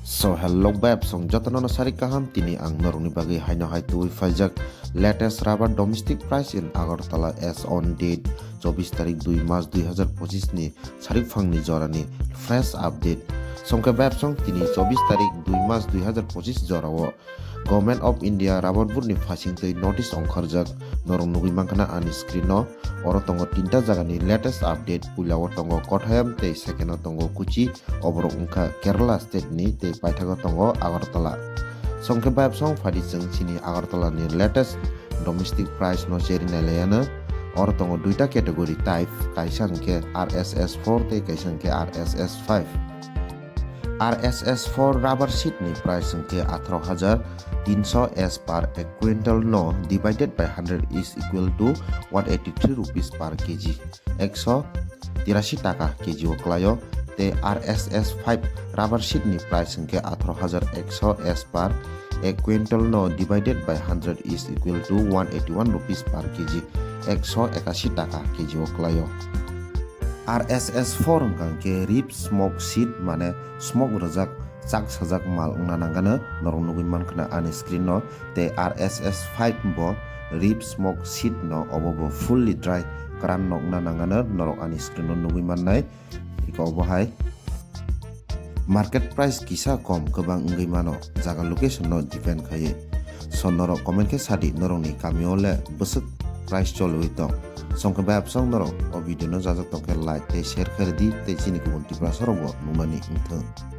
So hello bab song jatano sari kaham tini ang noroni bagi haino hai tui fajak latest rubber domestic price in Agartala.as on date 24 tarik 2 Mac 2025 ni sarik phangni jorani fresh update songke bab song tini 24 tarik 2 Mac 2025 jorao Government of India rubber board ni fasing tui notice ongkharjak norong nugui mangkana ani screen no oro tongo tinta jagani latest update pulao tongo Kottayam tei second tongo Kochi oboro ungka Kerala state ni tei paithago tongo Agartala songke bab song phadi jeng chini Agartala ni latest domestic price no jeri nalayana oro tongo duita category type kaisa hingke RSS4 tei kaisa hingke RSS5 RSS4 rubber sheet ni price hingke 18,300 as per a quintal no divided by 100 is equal to 183 rupees per kg 183 taka kg o klayo te RSS5 rubber sheet ni price hingke 18,100 as per a quintal no divided by 100 is equal to 181 rupees per kg 181 taka kg o klayo RSS4 hingke rib smoke sheet mane smoke rajak chak sajak mal ungna nangana norong nugui mankana ani screen no te RSS5 bo rib smoke sheet no obo fully dry kran no ungna nangana norong ani screen no nugui mannai iko obo hai market price kisa kom kobang ungui mano jaga location no depend khaye so norok comment ke sadi norong ni kamio le busuk price choloi tong songke bab song norong o video no jajak tongke like te share khair di te chini ko multi prasoro bo numani ingthang